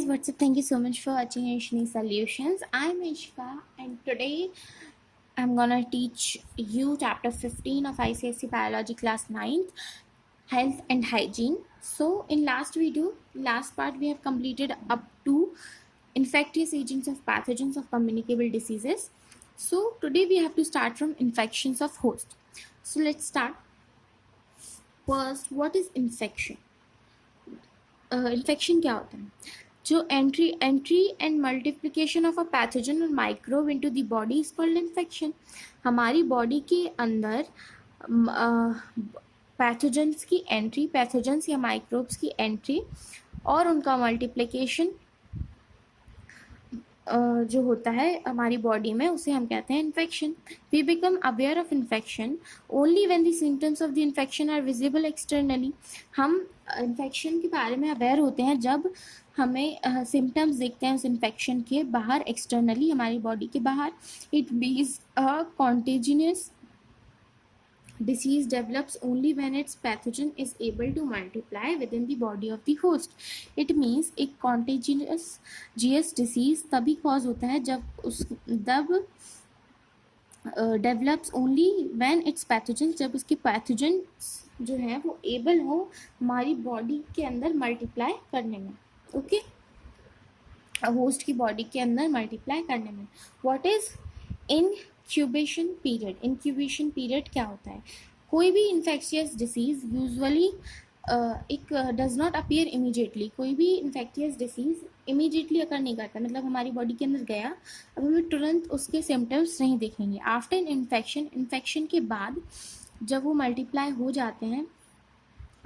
what's up? Thank you so much for watching Ishni Solutions. I'm Ishka, and today I'm gonna teach you chapter 15 of ICSE Biology class 9th, Health and Hygiene. So in last part we have completed up to infectious agents of pathogens of communicable diseases. So today we have to start from infections of host. So let's start. First, what is infection? Infection क्या होता है? जो entry and multiplication of a pathogen or microbe into the body is called infection. हमारी body के अंदर pathogens की entry, pathogens या microbes की एंट्री और उनका मल्टीप्लिकेशन जो होता है हमारी बॉडी में, उसे हम कहते हैं infection. We become aware of infection only when the symptoms of the infection are visible externally. हम इन्फेक्शन के बारे में अवेयर होते हैं जब हमें सिम्टम्स दिखते हैं उस इन्फेक्शन के बाहर, एक्सटर्नली हमारी बॉडी के बाहर. इट बीज अ contagious disease develops only when its pathogen is able to multiply within the body of the host. It means एक contagious disease तभी cause होता है जब develops only when its pathogen, जब उसके pathogen जो है वो able हो हमारी body के अंदर multiply करने में. ओके, होस्ट की बॉडी के अंदर मल्टीप्लाई करने में. What is incubation period? Incubation period क्या होता है? कोई भी इन्फेक्शियस डिसीज यूजुअली एक डज नॉट अपीयर इमीडिएटली. कोई भी इन्फेक्शियस डिसीज इमीडिएटली अकर नहीं करता, मतलब हमारी बॉडी के अंदर गया, अब हमें तुरंत उसके सिम्टम्स नहीं दिखेंगे. आफ्टर इन्फेक्शन के बाद जब वो मल्टीप्लाई हो जाते हैं,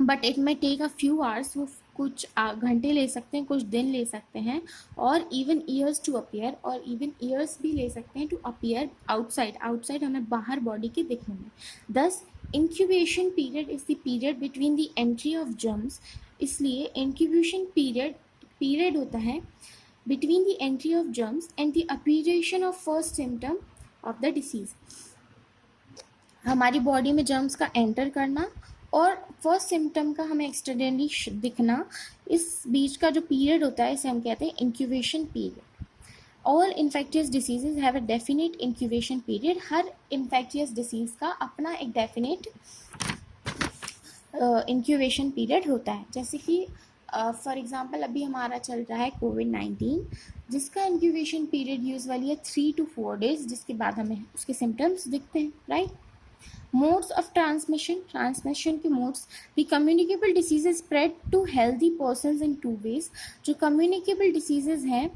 but it may take a few hours, वो कुछ घंटे ले सकते हैं, कुछ दिन ले सकते हैं, और इवन ईयर्स टू अपीयर, और इवन ईयर्स भी ले सकते हैं टू अपीयर आउटसाइड हमें बाहर बॉडी के दिखने में. दस incubation period is the period between the entry of germs. इसलिए इंक्यूबेशन पीरियड होता है between the entry of germs and the appearance of first symptom of the disease. हमारी बॉडी में जर्म्स का एंटर करना और फर्स्ट सिम्टम का हमें एक्सटर्नली दिखना, इस बीच का जो पीरियड होता है इसे हम कहते हैं incubation period. All infectious diseases have a definite incubation period. Her infectious disease का अपना एक डेफिनेट इंक्यूबेशन पीरियड होता है. जैसे कि फॉर एग्जांपल अभी हमारा चल रहा है कोविड-19, जिसका इंक्यूबेशन पीरियड यूजुअली है 3 to 4 days, जिसके बाद हमें उसके सिम्टम्स दिखते हैं, राइट. मोड्स ऑफ ट्रांसमिशन के modes. The communicable diseases spread to healthy persons in 2 ways. जो कम्युनिकेबल डिसीजेज हैं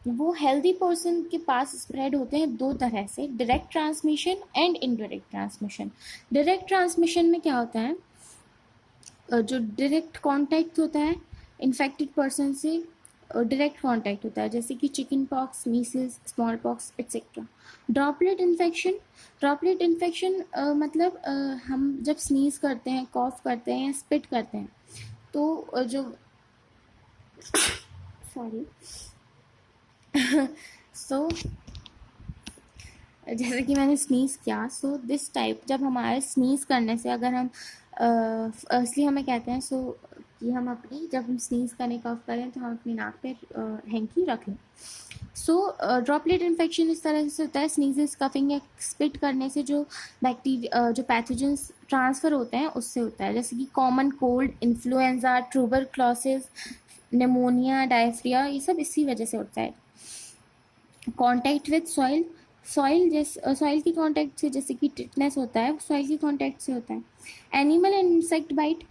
वो हेल्दी पर्सन के पास स्प्रेड होते हैं 2 तरह से, direct transmission and indirect transmission. Direct transmission में क्या होता है? जो डायरेक्ट कॉन्टैक्ट होता है इन्फेक्टेड पर्सन से, डायरेक्ट कॉन्टैक्ट होता है, जैसे कि chicken pox, Meselson, small pox etcetera. Droplet infection मतलब हम जब स्नीज करते हैं, कॉफ करते हैं या स्पिट करते हैं, तो जो सॉरी सो जैसे कि मैंने स्नीज किया, सो दिस टाइप, जब हमारे स्नीज करने से अगर हम इसलिए हमें कहते हैं कि हम अपनी, जब हम स्नीज करने कफ करें तो हम अपनी नाक पे हैंकी रख लें. सो ड्रॉपलेट इन्फेक्शन इस तरह से होता है, स्नीजेस, कफिंग या स्पिट करने से जो बैक्टीरिया, जो पैथोजेंस ट्रांसफ़र होते हैं उससे होता है. जैसे कि common cold, influenza, tuberculosis, pneumonia, diarrhoea, ये सब इसी वजह से होता है. कॉन्टैक्ट विद सॉइल की कॉन्टैक्ट से, जैसे कि टिटनेस होता है, सॉइल की कॉन्टैक्ट से होता है. Animal and insect bite.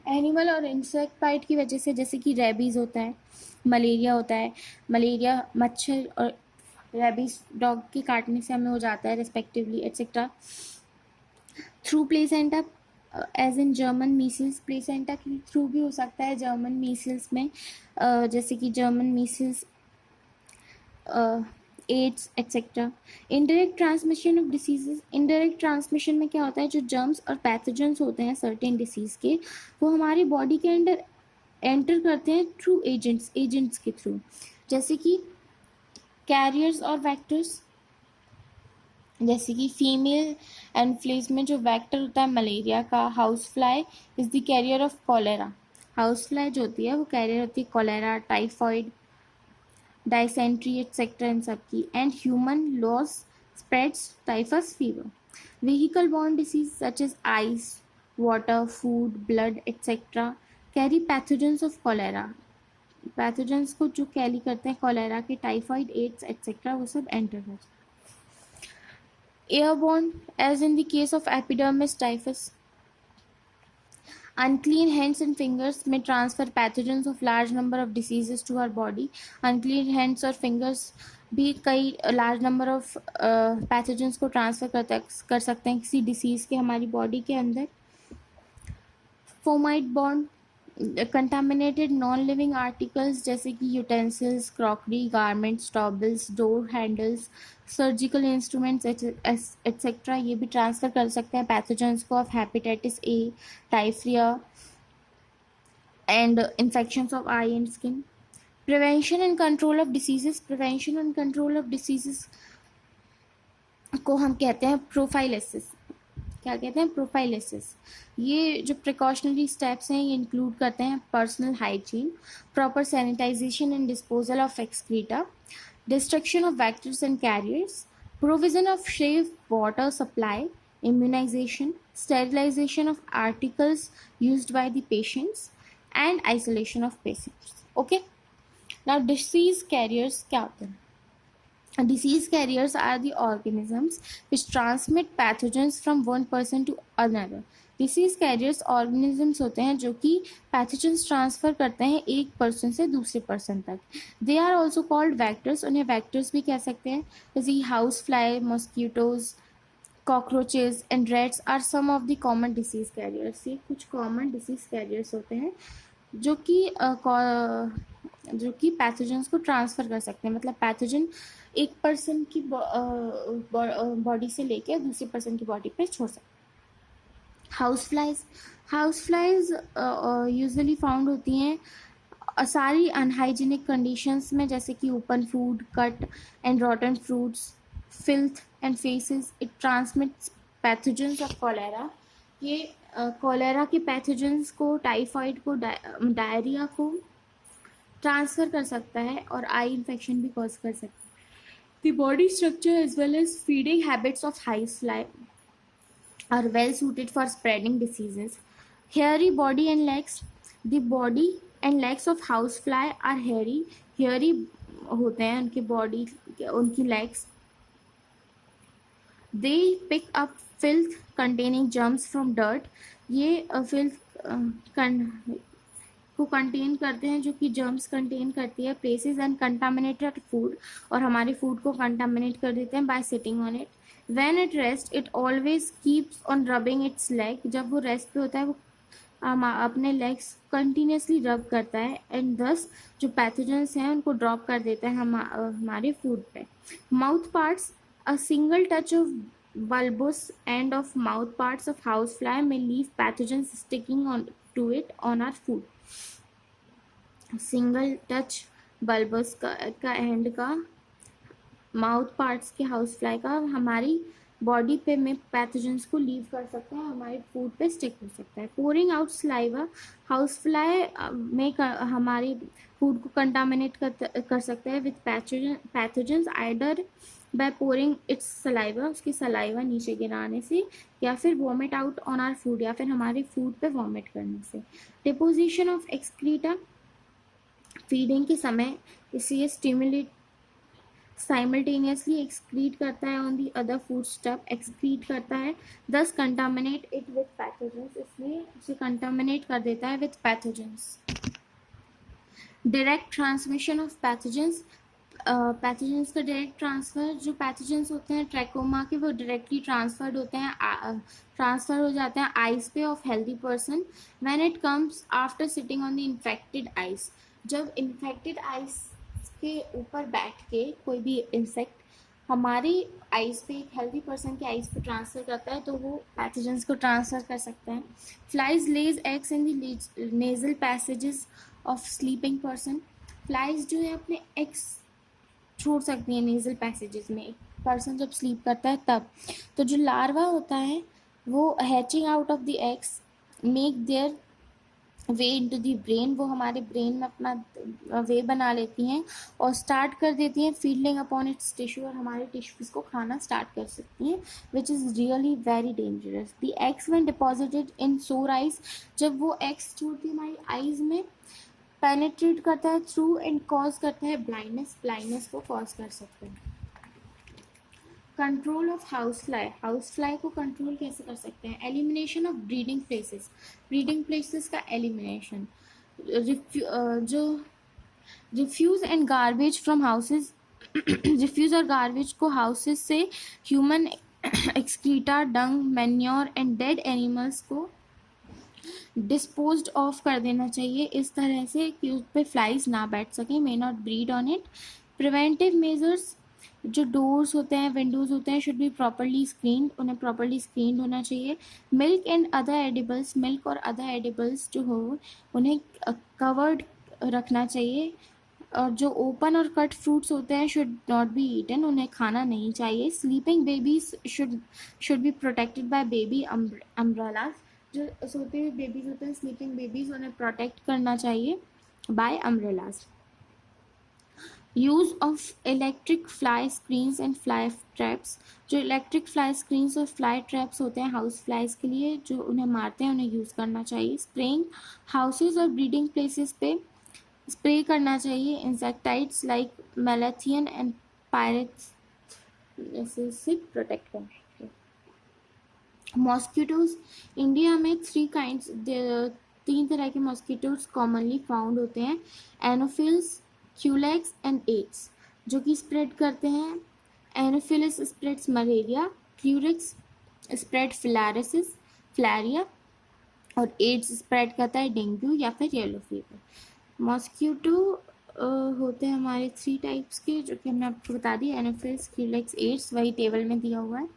Animal और इंसेक्ट बाइट की वजह से, जैसे कि रेबीज़ होता है, मलेरिया होता है. मलेरिया मच्छर और रेबीज़ डॉग के काटने से हमें हो जाता है respectively, etcetera. Through placenta, as in German measles. Placenta के थ्रू भी हो सकता है जर्मन मीसल्स में, जैसे कि German measles, AIDS etcetera. Indirect transmission of diseases. Indirect transmission में क्या होता है? जो जर्म्स और पैथोजेंस होते हैं सर्टेन डिसीज़ के, वो हमारी बॉडी के अंदर एंटर करते हैं थ्रू एजेंट्स के थ्रू, जैसे कि कैरियर्स और वैक्टर्स. जैसे कि फीमेल एनफ्लेज में जो वैक्टर होता है मलेरिया का, house fly is the carrier of cholera. House fly जो होती है वो कैरियर होती है कॉलेरा, टाइफॉइड, डायसेंट्री एक्सेट्रा इन सब की, and human loss spreads typhus fever. Vehicle borne disease such as ice, water, food, blood, etc. carry pathogens of cholera. Pathogens को जो कैरी करते हैं कॉलेरा के, टाइफाइड, एड्स एक्सेट्रा, वो सब एंटर करते हैं. Airborne as in the case of epidermis typhus. Unclean hands and fingers may transfer pathogens of large number of diseases to our body. Unclean hands और fingers भी कई large number of pathogens को transfer कर सकते हैं किसी disease के हमारी बॉडी के अंदर. Fomite borne contaminated non living articles जैसे कि utensils, crockery, garments, towels, door handles, surgical instruments etcetera, ये भी ट्रांसफ़र कर सकते हैं पैथोजेंस को of hepatitis A, typhoid and infections of eye and skin. Prevention and control of diseases. Prevention and control of diseases को हम कहते हैं प्रोफाइलेसिस. क्या कहते हैं? प्रोफाइलेसिस. ये जो प्रिकॉशनरी स्टेप्स हैं ये इंक्लूड करते हैं personal hygiene, proper sanitisation and disposal of excreta, destruction of vectors and carriers, provision of safe water supply, immunization, sterilization of articles used by the patients, and isolation of patients. Okay. Now disease carriers क्या होते हैं? Disease carriers are the organisms which transmit pathogens from one person to another. Disease carriers organisms होते हैं जो कि pathogens transfer करते हैं एक person से दूसरे person तक. They are also called vectors. उन्हें vectors भी कह सकते हैं. जैसे house fly, mosquitoes, cockroaches and rats are some of the common disease carriers. ये कुछ common disease carriers होते हैं जो कि पैथोजेंस को ट्रांसफ़र कर सकते हैं. मतलब पैथोजन एक पर्सन की बॉडी से लेके दूसरे पर्सन की बॉडी पे छोड़ सकते हैं. हाउस फ्लाइज यूजुअली फाउंड होती हैं सारी अनहाइजीनिक कंडीशंस में, जैसे कि open food, cut and रॉटन fruits, filth and faces. It transmits pathogens of cholera. ये कॉलेरा के पैथोजेंस को, टाइफाइड को, डायरिया को ट्रांसफ़र कर सकता है और आई इन्फेक्शन भी कॉज कर सकता है. The body structure as well as feeding habits of house fly are well suited for spreading diseases. Hairy body and legs. The body and legs of housefly are hairy. Hairy होते हैं उनके body, उनकी legs. They pick up filth containing germs from dirt. ये filth को contain करते हैं जो कि जर्म्स कंटेन करती है. प्लेसेस एंड कंटामिनेटेड फूड, और हमारे फूड को कंटामिनेट कर देते हैं bye sitting on it. When it rest it always keeps on rubbing it's leg. जब वो रेस्ट पे होता है वो अपने लेग्स कंटिन्यूसली रब करता है एंड दस जो पैथोजेंस हैं उनको ड्रॉप कर देता है हमारे फूड पे. Mouth parts. A single touch of bulbous end of mouth parts of housefly may leave pathogens sticking on to it on our food. Single touch bulbs का एंड का माउथ पार्ट्स के house fly का हमारी body पे में pathogens को leave कर सकते हैं, हमारे फूड पे स्टिक हो सकता है. Pouring out saliva. House fly में हमारे फूड को कंटामिनेट कर सकता है with pathogens either by pouring its saliva, उसकी सलाइवा नीचे गिराने से, या फिर vomit out on our food, या फिर हमारे फूड पे वॉमिट करने से. Deposition of excreta. फीडिंग के समय इसे स्टिमुलेट साइमल्टेनियसली एक्सक्रीट करता है on the other food stuff, excrete करता है, दस कंटामिनेट इट विथ पैथोजेंस, इसलिए उसे कंटामिनेट कर देता है with pathogens. Direct transmission of pathogens. Pathogens का डायरेक्ट ट्रांसफ़र. जो पैथोजेंस होते हैं ट्रैकोमा के वो डायरेक्टली ट्रांसफर्ड होते हैं, ट्रांसफ़र हो जाते हैं आइस पे of healthy person when it comes after sitting on the infected ice. जब इन्फेक्टेड आइस के ऊपर बैठ के कोई भी इंसेक्ट हमारी आइस पे, एक हेल्दी पर्सन के आइस पे ट्रांसफ़र करता है तो वो पैथोजेंस को ट्रांसफ़र कर सकता है. Flies Lay's eggs in the nasal passages of sleeping person. Flies जो है अपने एग्स छोड़ सकती हैं नेजल पैसेजेस में, एक पर्सन जब स्लीप करता है तब. तो जो लार्वा होता है वो hatching out of the eggs make their way into the brain, वो हमारे ब्रेन में अपना वे बना लेती हैं और स्टार्ट कर देती हैं फीडिंग अपॉन इट्स टिश्यू, और हमारे टिश्यूज़ को खाना स्टार्ट कर सकती हैं, which is really very dangerous. The eggs when deposited in सोर आइज, जब वो एग्स छोड़ती है हमारी आइज़ में, पेनिट्रेट करता है थ्रू एंड कॉज करता है ब्लाइंडनेस, ब्लाइंडनेस को कॉज कर सकते हैं। Control of house fly, house fly को कंट्रोल कैसे कर सकते हैं? Elimination of breeding places, breeding places का एलिमिनेशन, जो refuse and garbage from houses, refuse और गार्बेज को हाउसेज से human excreta, dung, manure and dead animals को डिस्पोज्ड ऑफ कर देना चाहिए इस तरह से कि उस पर फ्लाइज ना बैठ सकें, may not breed on it. Preventive measures, जो डोर्स होते हैं, विंडोज़ होते हैं, शुड बी प्रॉपरली स्क्रीन्ड, उन्हें प्रॉपरली स्क्रीन्ड होना चाहिए। Milk and other edibles, milk और अदर एडिबल्स जो हो उन्हें कवर्ड रखना चाहिए, और जो ओपन और कट फ्रूट्स होते हैं शुड नॉट बी ईटन, उन्हें खाना नहीं चाहिए। Sleeping babies should be protected by baby umbrellas, जो सोते हुए बेबीज होते हैं, स्लीपिंग बेबीज, उन्हें प्रोटेक्ट करना चाहिए by umbrellas. Use of electric fly screens and fly traps, जो इलेक्ट्रिक फ्लाई स्क्रीन्स और फ्लाई ट्रैप्स होते हैं हाउस फ्लाइज के लिए, जो उन्हें मारते हैं, उन्हें यूज़ करना चाहिए। स्प्रेइंग, हाउसेज और ब्रीडिंग प्लेसेस पे स्प्रे करना चाहिए इंसेक्टाइड्स लाइक मैलाथियन एंड पायरेट्स से प्रोटेक्ट करना चाहिए। मॉस्किटोज, इंडिया में 3 काइंड्स, 3 तरह के मॉस्किटोज कॉमनली फाउंड होते हैं, एनोफिल्स, क्यूलेक्स एंड एड्स, जो कि स्प्रेड करते हैं। Anopheles spreads malaria, Culex spread filariasis, filaria, और एड्स स्प्रेड करता है डेंगू या फिर येलो फीवर। मॉस्किटो होते हैं हमारे 3 टाइप्स के, जो कि हमने आपको बता दी, एनोफिल्स, क्यूलेक्स, एड्स, वही टेबल में दिया हुआ है।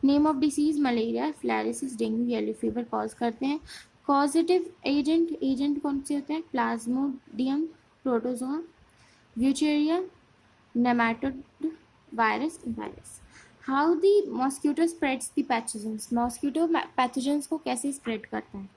Name of disease malaria, filariasis, dengue, yellow fever cause करते हैं। कॉजेटिव एजेंट, एजेंट कौन से होते हैं? Plasmodium, protozoa, wuchereria, nematode, virus, virus. How the mosquito spreads the pathogens, mosquito pathogens को कैसे स्प्रेड करता है?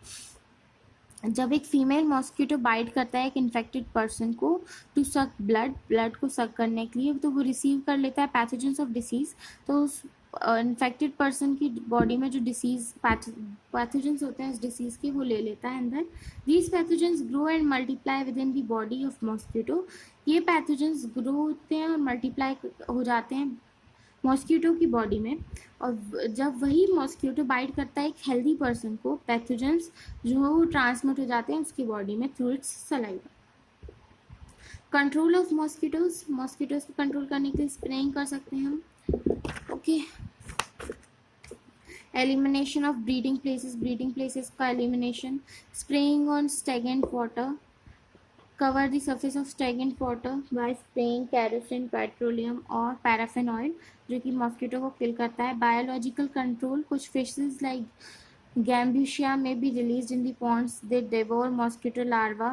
जब एक फीमेल मॉस्किटो बाइट करता है एक इन्फेक्टेड पर्सन को टू सक ब्लड, ब्लड को सक करने के लिए, तो वो रिसीव कर लेता है पैथोजेंस ऑफ डिसीज, तो उस इन्फेक्टेड पर्सन की बॉडी में जो डिसीज पैथोजेंस होते हैं इस डिसीज के, वो ले लेता है अंदर। These pathogens grow and multiply with in the body of mosquito, ये पैथोजेंस ग्रो होते हैं और मल्टीप्लाई हो जाते हैं मॉस्किटो की बॉडी में, और जब वही मॉस्किटो बाइट करता है एक हेल्दी पर्सन को, पैथोजेंस जो ट्रांसमिट हो जाते हैं उसकी बॉडी में through its saliva. Control of mosquitoes, mosquitoes को कंट्रोल करने के लिए स्प्रेइंग कर सकते हैं हम। Okay, elimination of breeding places, breeding places का elimination, spraying on stagnant water, cover the surface of stagnant water by spraying kerosene, petroleum और paraffin oil, जो कि मॉस्किटो को किल करता है। बायोलॉजिकल कंट्रोल, कुछ fishes like gambusia may be released in the ponds, they devour mosquito larvae,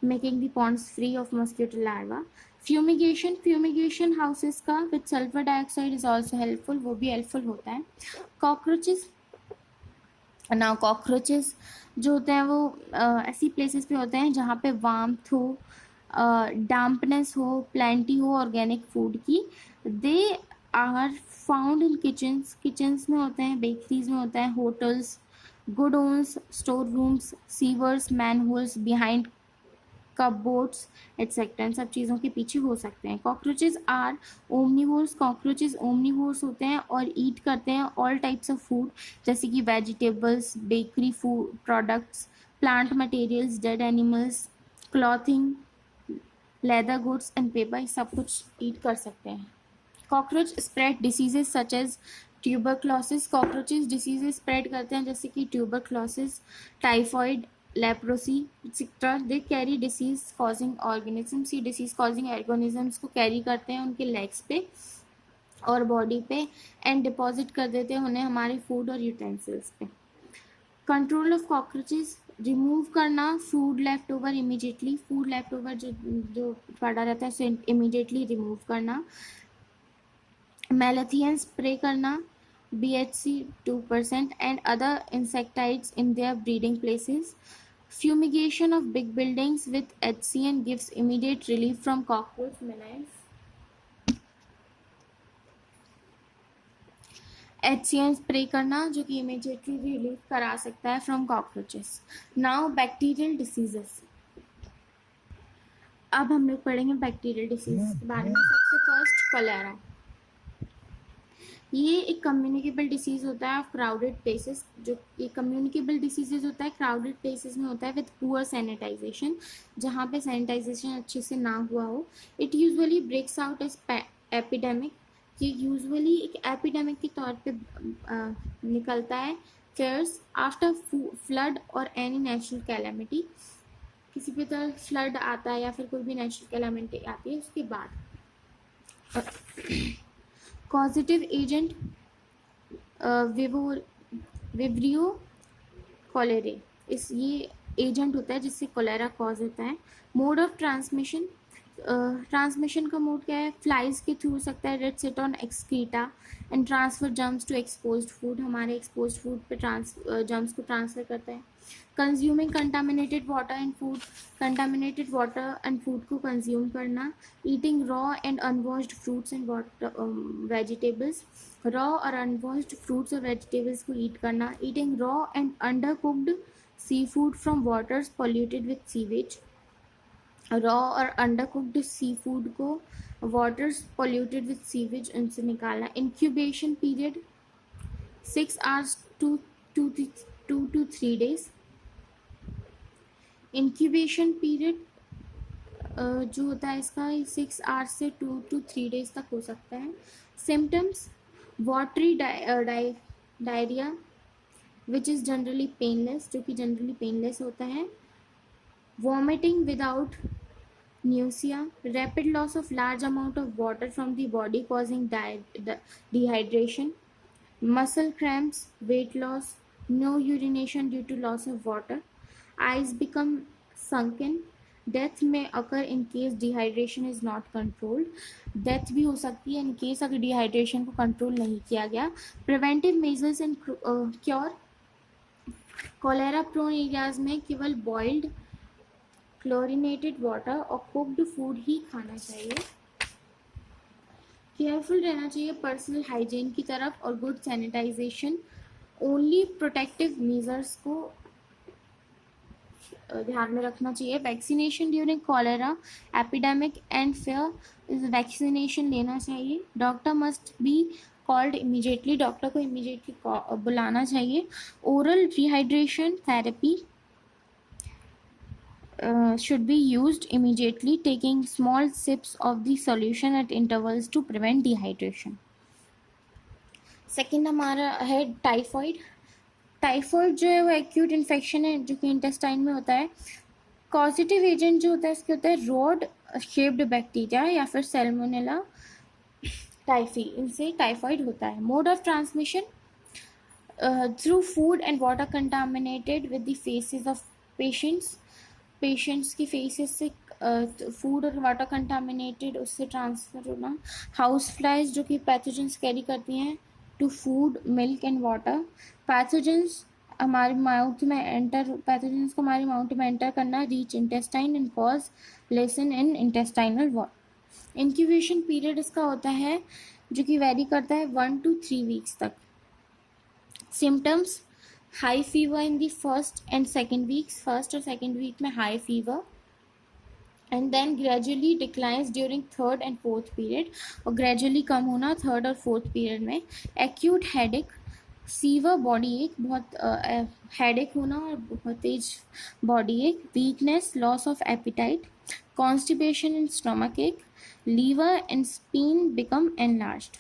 making the ponds free of mosquito larvae. Fumigation, fumigation houses का with sulphur dioxide is also helpful, वो भी helpful होता है। Cockroaches, now cockroaches जो होते हैं वो ऐसी प्लेसेस पे होते हैं जहाँ पे वार्मथ हो, डैम्पनेस हो, प्लेंटी हो ऑर्गेनिक फूड की। They are found in kitchens, kitchens में होते हैं, बेकरीज में होते हैं, hotels, godowns, store rooms, sewers, manholes, behind cupboards etcetera, इन सब चीज़ों के पीछे हो सकते हैं। Cockroaches are omnivores, cockroaches omnivores होते हैं और ईट करते हैं ऑल टाइप्स ऑफ फूड, जैसे कि vegetables, bakery food products, plant materials, dead animals, clothing, leather goods and paper, सब कुछ ईट कर सकते हैं। Cockroach spread diseases such as tuberculosis, cockroaches diseases spread करते हैं जैसे कि tuberculosis, typhoid, leprosy etcetera. They carry disease causing organisms, ये डिसीज कॉजिंग ऑर्गेनिजम्स को कैरी करते हैं उनके लेग्स पे और बॉडी पे, एंड डिपॉजिट कर देते हैं उन्हें हमारे फूड और यूटेंसिल्स पे। कंट्रोल ऑफ कॉकरोचेज, रिमूव करना food left over immediately, food left over जो पड़ा रहता है उसे इमीडिएटली रिमूव करना। मैलाथियन स्प्रे करना, BHC 2% and other insecticides in their breeding places. Fumigation of big buildings with HCN gives immediate relief from cockroach menace. HCN spray करना जो कि इमीडिएटली रिलीफ करा सकता है from cockroaches. Now bacterial diseases. अब हम लोग पढ़ेंगे बैक्टीरियल डिसीज के बारे में. सबसे फर्स्ट कॉलेरा. ये एक कम्युनिकेबल डिसीज होता है ऑफ क्राउडेड प्लेसेस. जो ये कम्युनिकेबल डिसीजेज होता है क्राउडेड प्लेसेस में होता है विद पुअर सैनिटाइजेशन, जहाँ पे सैनिटाइजेशन अच्छे से ना हुआ हो. It usually breaks out as epidemic. ये यूजुअली एक एपिडेमिक के तौर पे निकलता है. फेयर्स आफ्टर फ्लड और एनी नेचुरल कैलेमिटी. किसी भी तरह फ्लड आता है या फिर कोई भी नेचुरल कैलेमिटी आती है उसके बाद. Causative agent Vibrio cholerae. ये एजेंट होता है जिससे कोलेरा कॉज होता है. Mode of transmission. ट्रांसमिशन का मोड क्या है? फ्लाइज के थ्रू हो सकता है. Red sit on excreta and transfer germs to exposed food. हमारे एक्सपोज्ड फूड पे जम्स को ट्रांसफर करता है. Consuming contaminated water and food. Contaminated water and food को कंज्यूम करना. Eating raw and unwashed fruits and vegetables. Raw और unwashed fruits और vegetables को ईट करना. Eating raw and undercooked seafood from waters polluted with sewage. Raw और undercooked seafood को waters polluted with sewage उनसे निकालना. Incubation period 6 hours to 2 to 3 days. Incubation period जो होता है इसका 6 hours से 2 to 3 days तक हो सकता है. Symptoms watery diarrhoea which is generally painless, जो कि जनरली पेनलेस होता है. Vomiting without nausea. Rapid loss of large amount of water from the body causing dehydration. Muscle cramps, weight loss, no urination due to loss of water. Eyes become sunken. Death may occur in case dehydration is not controlled. Death भी हो सकती है in case अगर dehydration को control नहीं किया गया. Preventive measures and cure. Cholera prone areas में केवल boiled क्लोरिनेटेड वाटर और कुक्ड फूड ही खाना चाहिए. केयरफुल रहना चाहिए पर्सनल हाइजीन की तरफ और good sanitisation. Only protective measures को ध्यान में रखना चाहिए. Vaccination during cholera epidemic and fair vaccination लेना चाहिए. Doctor must be called immediately. Doctor को इमीडिएटली बुलाना चाहिए. Oral rehydration therapy should be used immediately, taking small sips of the solution at intervals to prevent dehydration. Second हमारा है typhoid. Typhoid जो है वो एक्यूट इन्फेक्शन है जो कि इंटेस्टाइन में होता है. कॉजेटिव एजेंट जो होता है इसके होता है रोड शेप्ड बैक्टीरिया या फिर सैल्मोनेला टाइफी. इनसे टाइफॉइड होता है. Mode of transmission through food and water contaminated with the faeces of patients. Patients की फेसेस से फूड और वाटर कंटामिनेटेड उससे ट्रांसफ़र होना. हाउस फ्लाइज जो कि पैथोजेंस कैरी करती हैं to food milk and water. Pathogens हमारे माउथ में एंटर पैथोजेंस को हमारे माउथ में एंटर करना. Reach intestine and cause lesion in intestinal wall. Incubation period इसका होता है जो कि वेरी करता है 1 to 3 weeks तक. Symptoms high fever in the first and second weeks. First और second week में high fever and then gradually declines during third and fourth period और gradually कम होना third और fourth period में. acute headache, severe body ache, बहुत headache होना और बहुत तेज body ache. weakness, loss of appetite, constipation and stomach ache. liver and spleen become enlarged.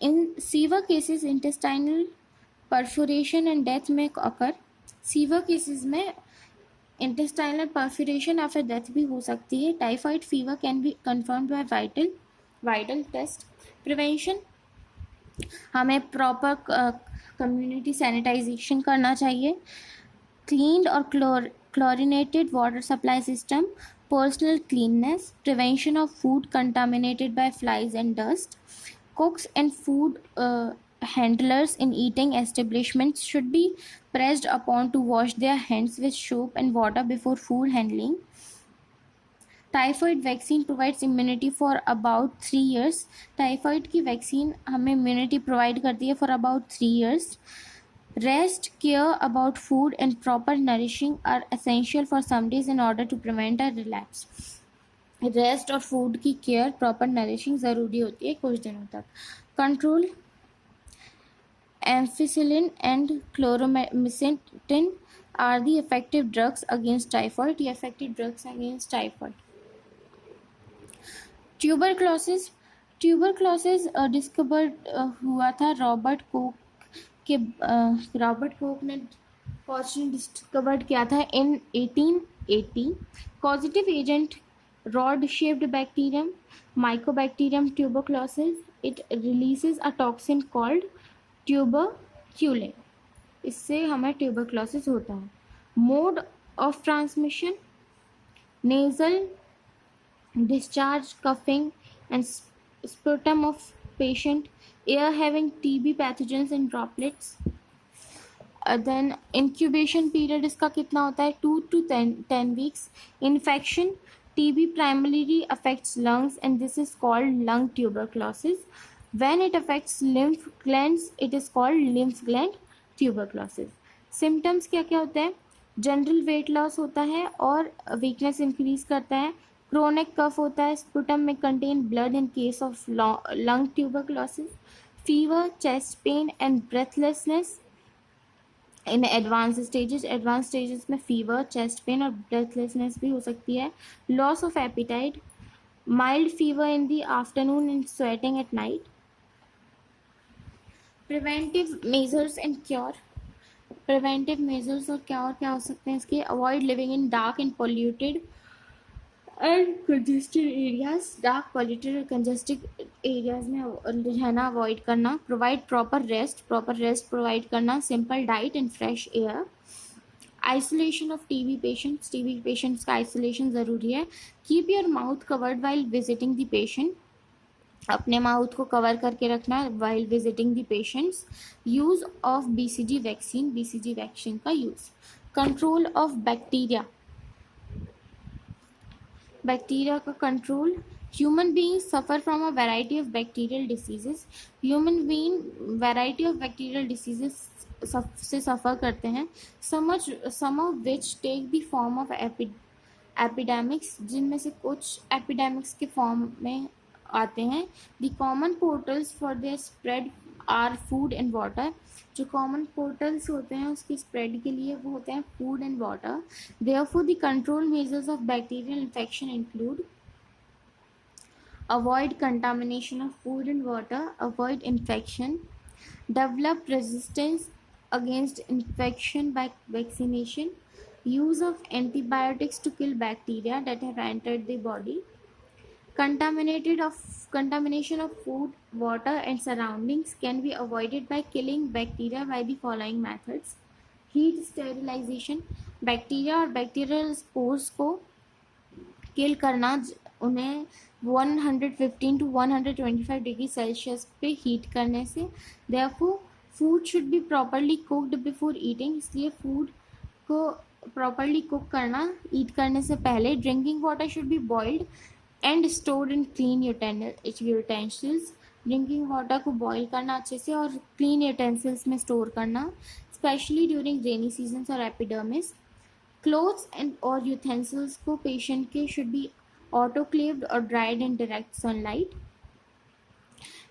In severe cases intestinal perforation and death may occur. Severe cases में intestinal perforation या फिर death भी हो सकती है. Typhoid fever can be confirmed by vital test. Prevention हमें proper community sanitisation करना चाहिए. क्लीन्ड और chlorinated water supply system. Personal cleanness. Prevention of food contaminated by flies and dust. cooks and food handlers in eating establishments should be pressed upon to wash their hands with soap and water before food handling. Typhoid vaccine provides immunity for about 3 years. Typhoid की vaccine हमें immunity provide करती है for about 3 years. Rest, care about food and proper nourishing are essential for some days in order to prevent a relapse. Rest और food की care, proper nourishing ज़रूरी होती है कुछ दिनों तक. Control, ampicillin and chloromycetin are the effective drugs against typhoid. ये effective drugs against typhoid. Tuberculosis discovered हुआ था रॉबर्ट कोक ने डिस्कवर्ड किया था इन 1880. Causative agent rod shaped bacterium, Mycobacterium tuberculosis. It releases a toxin called tuberculin. इससे हमें tuberculosis होता है. Mode of transmission, nasal discharge, coughing and sputum of patient, air having TB pathogens and droplets. Then incubation period इसका कितना होता है 2 to 10 weeks. Infection, TB primarily affects lungs and this is called lung tuberculosis. When it affects lymph glands it is called lymph gland tuberculosis. Symptoms क्या क्या होते हैं? General weight loss होता है और वीकनेस इंक्रीज करता है. क्रोनिक कफ होता है. स्पुटम में contain blood in case of lung tuberculosis. Fever, chest pain and breathlessness in advance stages में फीवर, चेस्ट पेन और ब्रेथलेसनेस भी हो सकती है. Loss of appetite, mild fever in the afternoon and sweating at night. Preventive measures and cure. Preventive measures और cure क्या हो सकते हैं इसके? Avoid living in dark and polluted and congested areas. Dark, polluted और कंजेस्टेड एरियाज में रहना avoid करना. प्रोवाइड प्रॉपर रेस्ट प्रोवाइड करना. Simple diet and fresh air. Isolation of TB patients का आइसोलेशन ज़रूरी है. Keep your mouth covered while visiting the patient. अपने mouth को कवर करके रखना while visiting the patients. Use of BCG vaccine का use. Control of bacteria का control. Human being suffer from a variety of bacterial diseases. Human being variety of bacterial diseases से सफ़र करते हैं. सम of which take the form of epidemics, जिनमें से कुछ epidemics के form में आते हैं. The common portals for their spread are food and water. जो कॉमन पोर्टल्स होते हैं उसकी स्प्रेड के लिए वो होते हैं food and water. Therefore the control measures of bacterial infection include avoid contamination of food and water, avoid infection, develop resistance against infection by vaccination, use of antibiotics to kill bacteria that have entered the body. Contamination of food, water and surroundings can be avoided by killing bacteria by the following methods. Heat sterilization, bacteria और bacterial spores को किल करना, उन्हें 115 to 125 degree Celsius पे heat करने से. Therefore, food should be properly cooked before eating. इसलिए food को properly cook करना ईट करने से पहले. Drinking water should be boiled and stored in clean utensils. Drinking water को बॉईल करना अच्छे से और क्लीन यूटेंसिल्स में स्टोर करना, स्पेशली ड्यूरिंग रेनी सीजन्स और एपिडर्मिस. क्लोथ्स एंड और यूटेंसिल्स को पेशेंट के शुड बी ऑटोक्लेव्ड और dried in direct sunlight.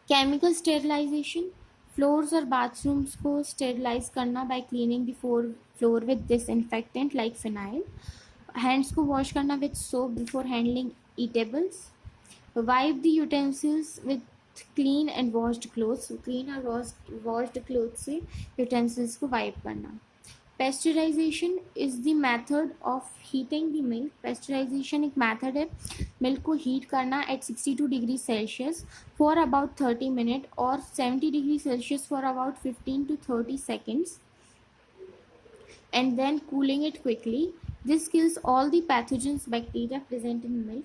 Chemical sterilisation, floors और बाथरूम्स को स्टेरिलाइज करना by cleaning the floor with disinfectant like phenyl. Hands को वॉश करना with soap before handling eatables. Wipe the utensils with clean and washed clothes. Clean और washed cloth से utensils को wipe करना. Pasteurisation is the method of heating the milk. Pasteurisation एक method है milk को heat करना at 62 degree Celsius for about 30 minute और 70 degree Celsius for about 15 to 30 seconds and then cooling it quickly. This kills all the pathogens bacteria present in milk.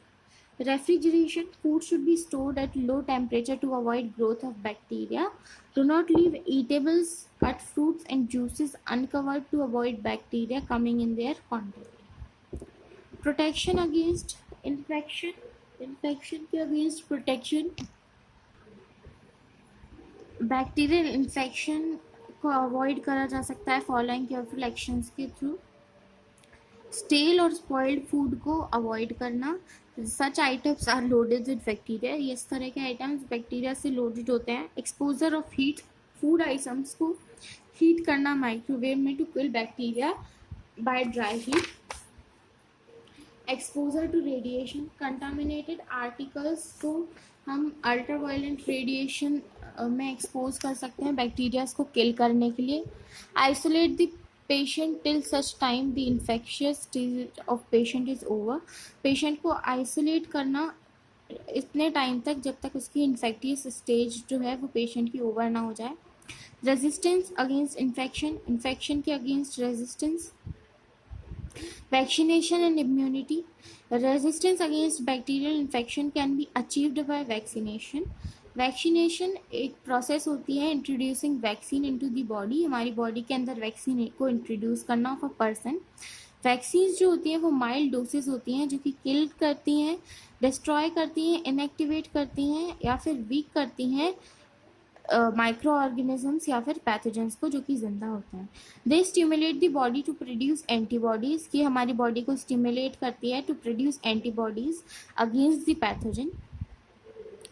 Refrigeration. Food should be stored at low temperature to avoid growth of bacteria. Do not leave eatables, cut fruits and juices uncovered to avoid bacteria coming in their contact. Protection against infection. Infection के against protection. Bacterial infection को avoid करा जा सकता है following careful actions के through. Stale और spoiled food को avoid करना. Such items are loaded with bacteria. ये इस तरह के आइटम्स बैक्टीरिया से लोडेड होते हैं. Exposure of heat. Food items को हीट करना माइक्रोवेव में to kill bacteria by dry heat. Exposure to radiation. Contaminated articles को हम अल्ट्रावायलेंट रेडिएशन में एक्सपोज कर सकते हैं बैक्टीरियाज को किल करने के लिए. Isolate the patient till such time the infectious stage of patient is over. Patient को आइसोलेट करना इतने टाइम तक जब तक उसकी इन्फेक्टियस स्टेज जो है वो पेशेंट की ओवर ना हो जाए. Resistance against infection. इन्फेक्शन के against resistance. Vaccination and immunity. Resistance against bacterial infection can be achieved by vaccination. Vaccination एक प्रोसेस होती है introducing vaccine into the body. हमारी बॉडी के अंदर वैक्सीन को इंट्रोड्यूस करना ऑफ अ पर्सन. वैक्सीन्स जो होती हैं वो माइल्ड डोसेज होती हैं जो कि किल करती हैं, डिस्ट्रॉय करती हैं, इनएक्टिवेट करती हैं या फिर वीक करती हैं माइक्रो ऑर्गेनिजम्स या फिर पैथोजेंस को जो कि जिंदा होते हैं. They stimulate the body to produce antibodies. की हमारी बॉडी को स्टिमुलेट करती है to produce antibodies against the pathogen.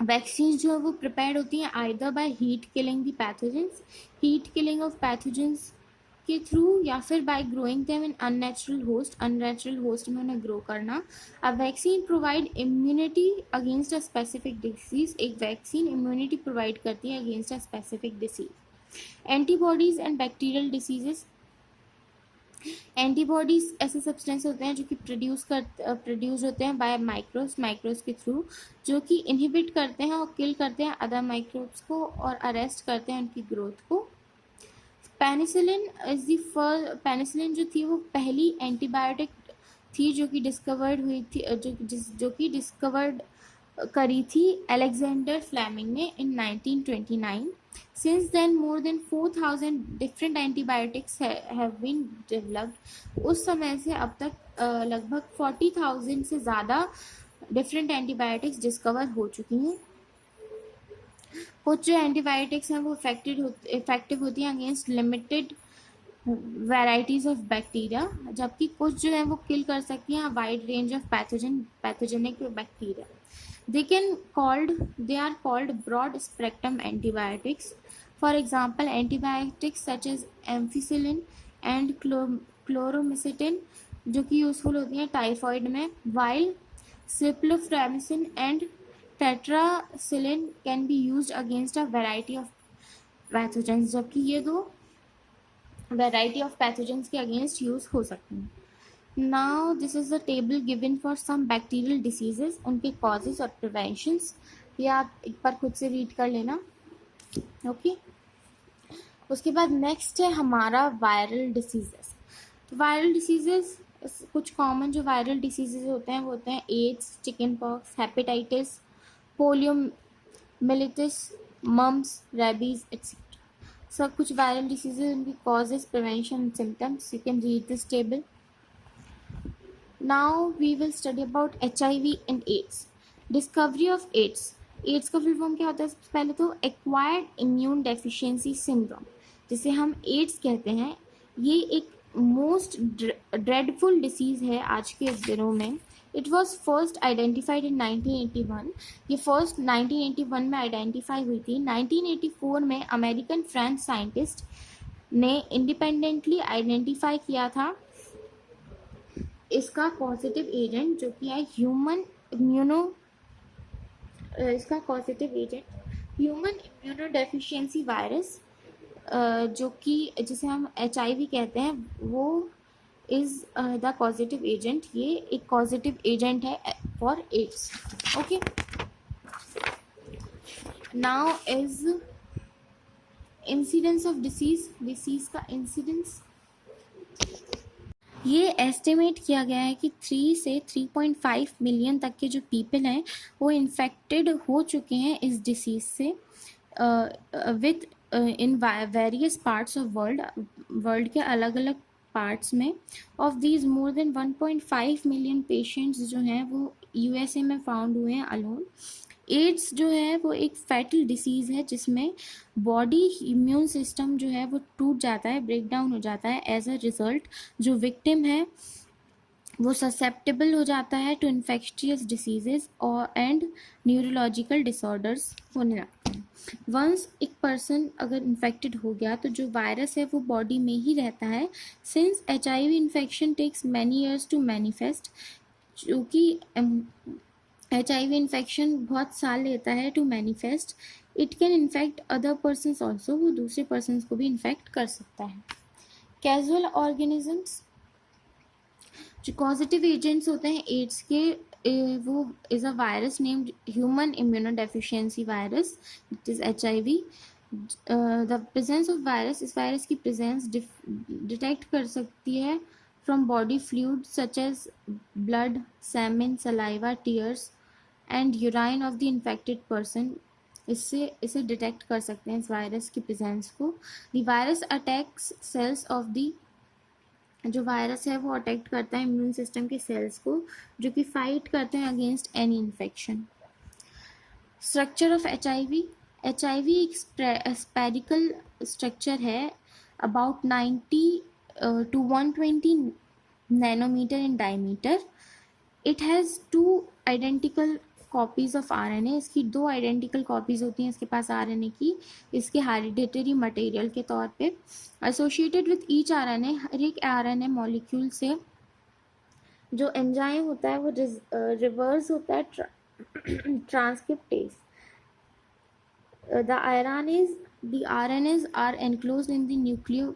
Vaccine जो है वो प्रिपेयर्ड होती हैं either by heat killing the pathogens. Heat killing of pathogens के थ्रू या फिर by growing them in unnatural host. Unnatural host में उन्हें ग्रो करना. A vaccine provide immunity against a specific disease. एक वैक्सीन इम्यूनिटी प्रोवाइड करती है against a specific disease. Antibodies and bacterial diseases. Antibodies ऐसे सब्सटेंस होते हैं जो कि प्रोड्यूस होते हैं बाय माइक्रोब्स के थ्रू जो कि इनहिबिट करते हैं और किल करते हैं अदर माइक्रोब्स को और अरेस्ट करते हैं उनकी ग्रोथ को. Penicillin is the first. Penicillin जो थी वो पहली एंटीबायोटिक थी जो कि डिस्कवर्ड हुई थी जो कि डिस्कवर्ड करी थी अलेक्जेंडर फ्लेमिंग ने इन 1929. Since then, more than 4,000 different antibiotics have been developed. उस समय से अब तक लगभग 40,000 से ज़्यादा डिफरेंट एंटीबायोटिक्स डिस्कवर हो चुकी हैं. कुछ जो एंटीबायोटिक्स हैं वो इफेक्टिव होती हैं against limited varieties of bacteria, जबकि कुछ जो है वो किल कर सकती हैं wide range of pathogenic bacteria. They are called broad spectrum antibiotics. For example, antibiotics such as ampicillin and chloromycetin जो कि यूजफुल होती हैं टाइफॉइड में, while ciprofloxacin and tetracycline can be used against a variety of pathogens. जबकि ये दो variety of pathogens के against use हो सकती हैं. Now this is the table given for some bacterial diseases. उनके causes और preventions ये आप एक बार खुद से रीड कर लेना. ओके उसके बाद नेक्स्ट है हमारा वायरल डिसीजेस. तो वायरल डिसीजेस कुछ कॉमन जो वायरल डिसीजेस होते हैं वो होते हैं AIDS, chicken pox, hepatitis, poliomyelitis, mumps, rabies etcetera. सब कुछ वायरल डिसीजेस, उनकी causes, prevention, symptoms. You can read this table. Now we will study about HIV and AIDS. Discovery of AIDS. AIDS का full form क्या होता है? सबसे पहले तो एक्वायर्ड इम्यून डेफिशिएंसी सिंड्रोम जिसे हम एड्स कहते हैं. ये एक मोस्ट ड्रेडफुल डिसीज़ है आज के दिनों में. It was first identified in 1981. ये फर्स्ट 1981 में आइडेंटिफाई हुई थी. 1984 में अमेरिकन फ्रेंच साइंटिस्ट ने इंडिपेंडेंटली आइडेंटिफाई किया था इसका पॉजिटिव एजेंट जो कि है ह्यूमन इम्यूनोडेफिशिएंसी वायरस जो कि जिसे हम HIV कहते हैं. वो इज द पॉजिटिव एजेंट. ये एक पॉजिटिव एजेंट है for AIDS. Okay now is incidence of disease का इंसिडेंस. ये एस्टिमेट किया गया है कि 3 से 3.5 मिलियन तक के जो पीपल हैं वो इन्फेक्टेड हो चुके हैं इस डिसीज़ से with in various parts of world के अलग अलग पार्ट्स में. Of these more than 1.5 million patients जो हैं वो यूएसए में फाउंड हुए हैं अलोन. एड्स जो है वो एक फैटल डिसीज़ है जिसमें बॉडी इम्यून सिस्टम जो है वो टूट जाता है, ब्रेक डाउन हो जाता है. एज अ रिजल्ट जो विक्टिम है वो ससेप्टेबल हो जाता है टू इन्फेक्शियस डिसीजेज और एंड न्यूरोलॉजिकल डिसऑर्डर्स होने लगते हैं. वंस एक पर्सन अगर इन्फेक्टेड हो गया तो जो वायरस है वो बॉडी में ही रहता है. Since HIV infection takes many years to manifest, क्योंकि HIV इन्फेक्शन बहुत साल लेता है to manifest, it can infect other persons also, वो दूसरे पर्सनस को भी इन्फेक्ट कर सकता है. कैजुअल ऑर्गेनिजम्स जो पॉजिटिव एजेंट्स होते हैं एड्स के, वो is a virus named human immunodeficiency virus, it is HIV. The presence of virus, इस वायरस की प्रेजेंस डिटेक्ट कर सकती है from body fluid such as blood, semen, saliva, tears and urine of the infected person. इससे इसे detect कर सकते हैं इस वायरस की प्रेजेंस को. The virus attacks cells of the, जो वायरस है वो अटैक करता है इम्यून सिस्टम के सेल्स को जो कि फाइट करते हैं against any infection. Structure of HIV. HIV एक स्पेरिकल स्ट्रक्चर है about 90 to 120 nanometre in diameter. It has 2 identical copies of RNA. इसकी 2 आइडेंटिकल कॉपीज होती हैं इसके पास RNA की, इसके हेरिडिटरी मटेरियल के तौर पे. एसोसिएटेड विथ ईच RNA, हर एक RNA मॉलिक्यूल से जो एंजाइम होता है वो रिवर्स होता है transcriptase. the RNAs are enclosed in the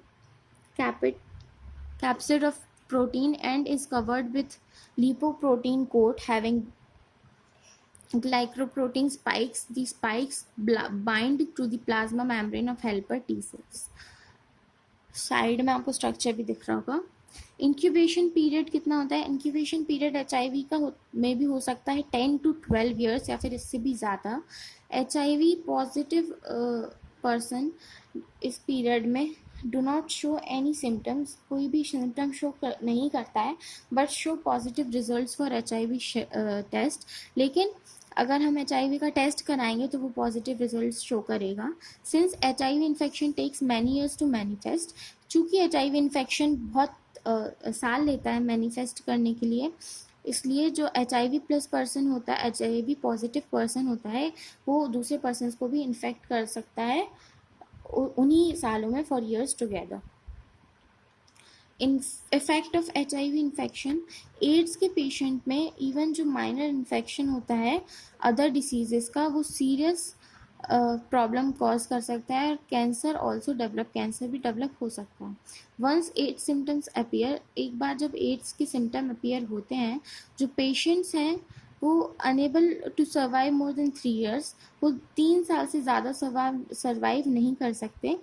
capsid of protein and is covered with lipoprotein coat having glycoprotein spikes. These spikes bind to the plasma membrane of helper T cells. Side में आपको structure भी दिख रहा होगा. Incubation period कितना होता है? Incubation period HIV का में भी हो सकता है 10 to 12 ईयर्स या फिर इससे भी ज़्यादा. HIV पॉजिटिव पर्सन इस पीरियड में do not show any symptoms, कोई भी सिम्टम शो नहीं करता है, but show positive results for HIV test. लेकिन अगर हम HIV का टेस्ट कराएंगे तो वो पॉजिटिव रिजल्ट्स शो करेगा. Since HIV infection takes many years to manifest, चूँकि HIV इन्फेक्शन बहुत साल लेता है मैनिफेस्ट करने के लिए, इसलिए जो HIV प्लस पर्सन होता है, HIV पॉजिटिव पर्सन होता है, वो दूसरे पर्सन को भी इन्फेक्ट कर सकता है उन्हीं सालों में for years together. Effect of HIV infection. AIDS के पेशेंट में इवन जो माइनर इन्फेक्शन होता है अदर डिसीजेस का, वो सीरियस प्रॉब्लम कॉज कर सकता है. कैंसर ऑल्सो डेवलप, कैंसर भी डेवलप हो सकता है. वंस एड्स सिम्टम्स अपीयर, एक बार जब एड्स के सिम्टम अपीयर होते हैं, जो पेशेंट्स हैं वो unable to survive more than 3 years, वो 3 साल से ज़्यादा सर्वाइव नहीं कर सकते.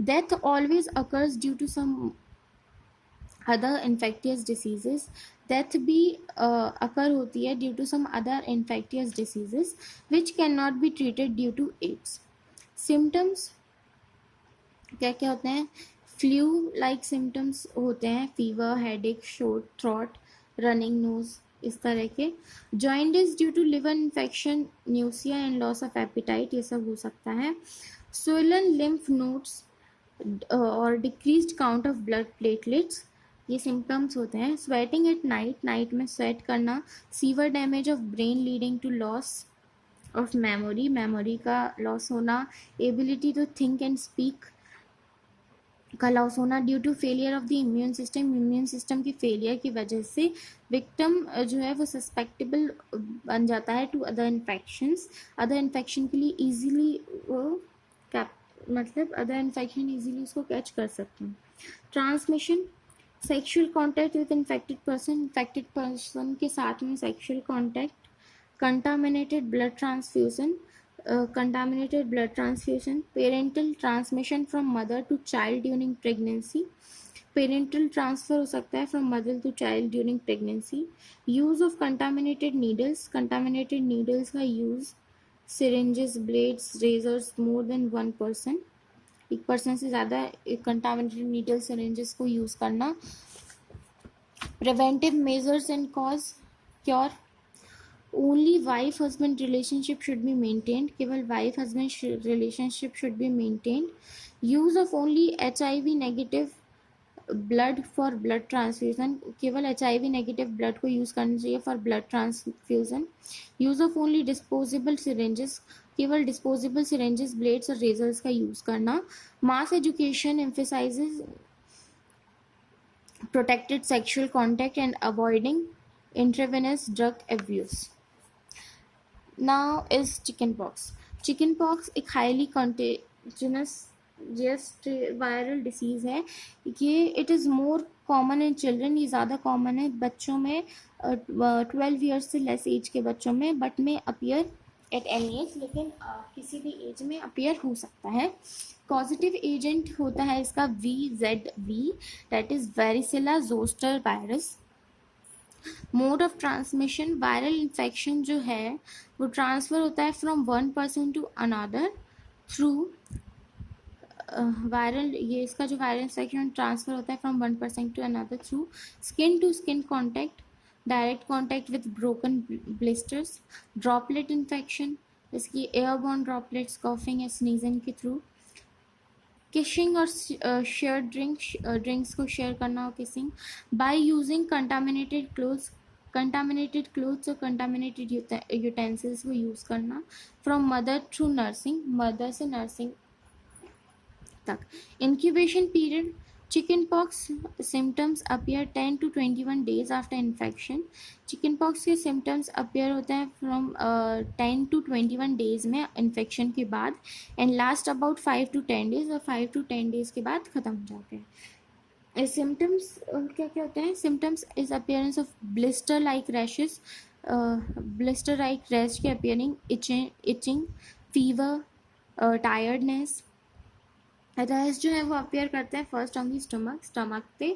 Death always occurs due to some other infectious diseases. Death भी अकर होती है due to some other infectious diseases which can not be treated due to AIDS. Symptoms क्या क्या होते हैं? फ्लू लाइक सिम्टम्स होते हैं, fever, headache, sore throat, running nose, इस तरह के. Jaundice due to liver infection, nausea and loss of appetite, ये सब हो सकता है. swollen lymph nodes और decreased count of blood platelets, ये सिम्टम्स होते हैं. स्वेटिंग एट नाइट, नाइट में स्वेट करना. Severe damage of brain leading to loss of memory, memory का लॉस होना. Ability to think and speak का लॉस होना due to failure of the immune system, immune system की failure की वजह से विक्टिम जो है वो सस्पेक्टेबल बन जाता है to other infections. Other infection के लिए ईजीली वो मतलब अदर इन्फेक्शन ईजीली उसको कैच कर सकते हैं. Transmission, sexual contact with infected person के साथ में sexual contact. Contaminated blood transfusion, contaminated blood transfusion. Parental transmission from mother to child during pregnancy. Parental transfer हो सकता है from mother to child during pregnancy, use of contaminated needles का use, syringes, blades, razors more than 1%, एक person से ज़्यादा contaminated needle syringes को use करना, preventive measures and cause cure, only wife husband relationship should be maintained, केवल wife husband relationship should be maintained, use of only HIV negative blood for blood transfusion, केवल HIV negative blood को use करना चाहिए for blood transfusion, use of only disposable syringes, केवल disposable syringes, blades और razors का use करना, mass education emphasises protected sexual contact and avoiding intravenous drug abuse. Now is chickenpox. Chickenpox एक highly contagious viral disease है. ये it is more common in children, ये ज़्यादा common है बच्चों में, 12 years से less age के बच्चों में, but may appear at any age, लेकिन किसी भी एज में अपियर हो सकता है. पॉजिटिव एजेंट होता है इसका VZV, that is varicella zoster virus. Mode of transmission, viral infection जो है वो ट्रांसफर होता है from one person to another through viral, ये इसका जो वायरल इन्फेक्शन ट्रांसफर होता है from one person to another through skin to skin contact, direct contact with broken blisters, droplet infection, इसकी एयरबॉर्न ड्रॉपलेट्स कॉफिंग या sneezing के थ्रू, kissing और शेयर ड्रिंक्स को शेयर करना और kissing, by using contaminated clothes और कंटामिनेटेड यूटेंसिल्स को यूज़ करना, from mother through nursing, mother से नर्सिंग तक. Incubation period, chicken pox symptoms appear 10 to 21 days after infection. Chicken pox के सिम्टम्स अपियर होते हैं फ्रॉम 10 to 21 days में infection के बाद, and last about 5 to 10 days, और 5 to 10 days के बाद ख़त्म हो जाते हैं. सिम्टम्स क्या क्या होते हैं? Symptoms is appearance of blister like rashes, blister like rash के appearing, itching, fever, tiredness. Rash जो है वो अपेयर करते हैं फर्स्ट ऑन दी स्टमक पे,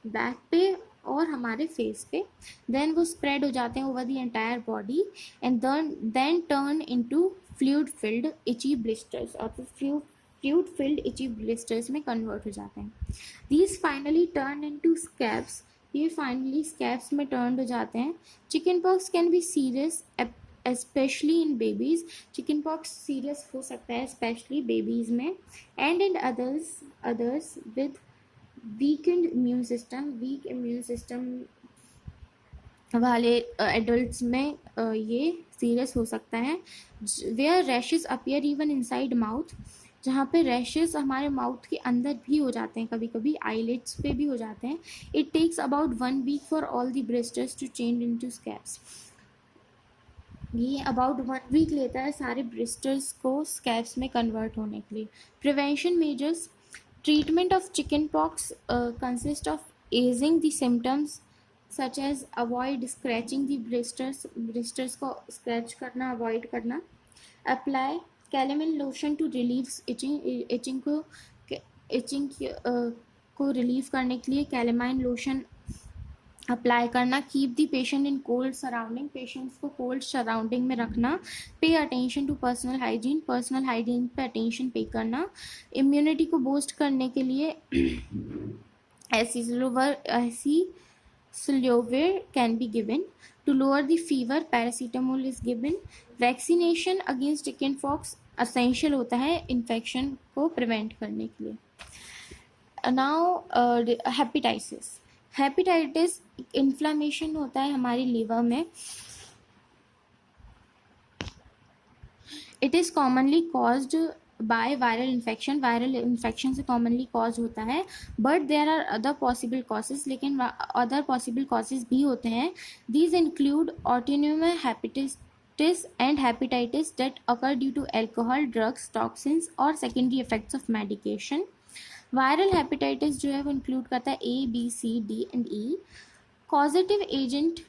बैक पे और हमारे फेस पे, देन वो स्प्रेड हो जाते हैं over the entire body and then turn into fluid filled itchy blisters, और फ्लूइड फिल्ड इची ब्लिस्टर्स में कन्वर्ट हो जाते हैं. These finally turn into scabs, ये फाइनली स्कैब्स में टर्न हो जाते हैं. Chicken pox can be serious especially in babies, chicken pox serious हो सकता है स्पेशली बेबीज में, and in others with weak immune system वाले एडल्ट्स में ये सीरियस हो सकता है. Where rashes appear even inside mouth, जहाँ पे रैशेस हमारे माउथ के अंदर भी हो जाते हैं, कभी कभी आईलिड्स पे भी हो जाते हैं. It takes about 1 week for all the blisters to change into scabs. ये अबाउट 1 week लेता है सारे ब्लिस्टर्स को स्कैब्स में कन्वर्ट होने के लिए. Prevention measures, treatment of chicken pox consist of easing the symptoms such as avoid scratching the blisters को स्क्रैच करना अवॉइड करना. Apply calamine lotion to relieve itching को रिलीव करने के लिए कैलेमाइन लोशन अप्लाई करना. Keep the patient in cold surrounding, patients को कोल्ड सराउंडिंग में रखना. Pay attention to personal hygiene pay attention pay करना. इम्यूनिटी को बूस्ट करने के लिए acyclovir can be given. To lower the fever paracetamol is given. Vaccination against chicken pox essential होता है इन्फेक्शन को प्रिवेंट करने के लिए. नाउ हेपेटाइटिस इन्फ्लामेशन होता है हमारी लीवर में. It is commonly caused by viral infection से कॉमनली कॉज होता है, but there are other possible causes, लेकिन अदर पॉसिबल कॉजेज भी होते हैं. These include autoimmune hepatitis and hepatitis that occur due to alcohol, drugs, toxins और secondary effects of medication. Viral hepatitis जो है वो इंक्लूड करता है A, B, C, D and E. Causative agent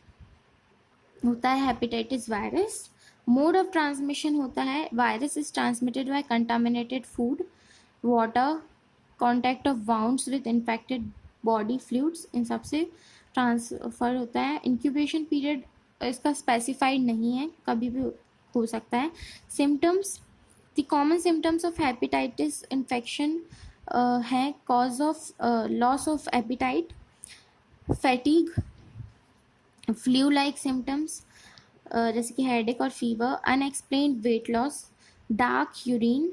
होता है hepatitis virus. Mode of transmission होता है virus is transmitted by contaminated food, water, contact of wounds with infected body fluids, इन सब से ट्रांसफ़र होता है। इंक्यूबेशन पीरियड इसका स्पेसिफाइड नहीं है, कभी भी हो सकता है। Symptoms, the common symptoms of hepatitis infection है cause of loss of appetite, fatigue, flu like symptoms जैसे कि हेडेक और fever, unexplained weight loss, dark urine,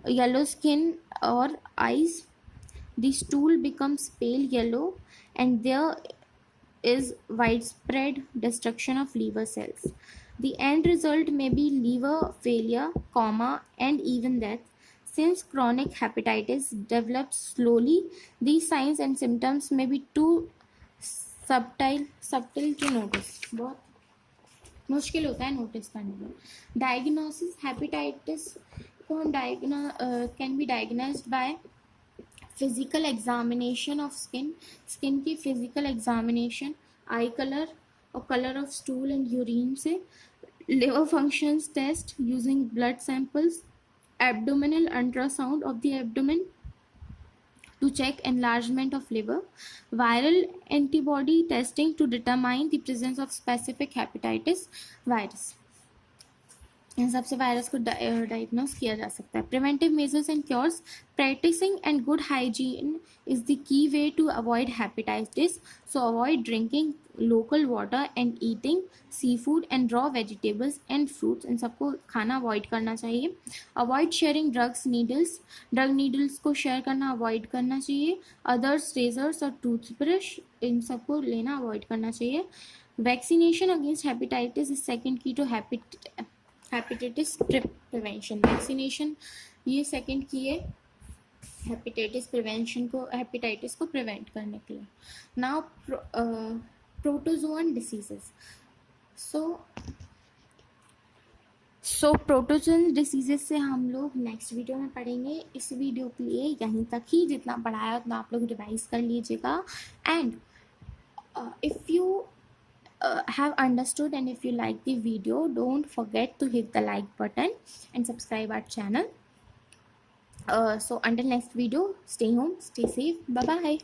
yellow skin और eyes, the stool becomes pale yellow, and there is widespread destruction of liver cells. The end result may be liver failure, coma, and even death. Since chronic hepatitis develops slowly, these signs and symptoms may be too subtle to notice. बहुत मुश्किल होता है notice करने में। Diagnosis, hepatitis को हम can be diagnosed by physical examination of skin, skin की physical examination, eye colour और colour of stool and urine से, liver functions test using blood samples, abdominal ultrasound of the abdomen to check enlargement of liver, viral antibody testing to determine the presence of specific hepatitis virus. इन सबसे virus को diagnose किया जा सकता है। Preventive measures and cures, practising and good hygiene is the key way to avoid hepatitis, so avoid drinking local water and eating sea food and raw vegetables and fruits, इन सबको खाना avoid करना चाहिए। Avoid sharing drugs needles, drug needles को share करना avoid करना चाहिए। Others razors और टूथब्रश, इन सबको लेना अवॉइड करना चाहिए। Vaccination against hepatitis is second की टू हेपेटाइटिस प्रिवेंशन। वैक्सीनेशन ये सेकेंड की है हेपेटाइटिस प्रिवेंशन को, हेपेटाइटिस को प्रिवेंट करने के लिए। नाउ प्रोटोजोअन डिसीजेस, सो प्रोटोजोन डिसीजेस से हम लोग नेक्स्ट वीडियो में पढ़ेंगे। इस वीडियो के लिए यहीं तक ही, जितना पढ़ाया उतना आप लोग रिवाइज कर लीजिएगा। And if you have understood and if you like the video, don't forget to hit the like button and subscribe our channel. So until next video, stay home, stay safe, bye bye.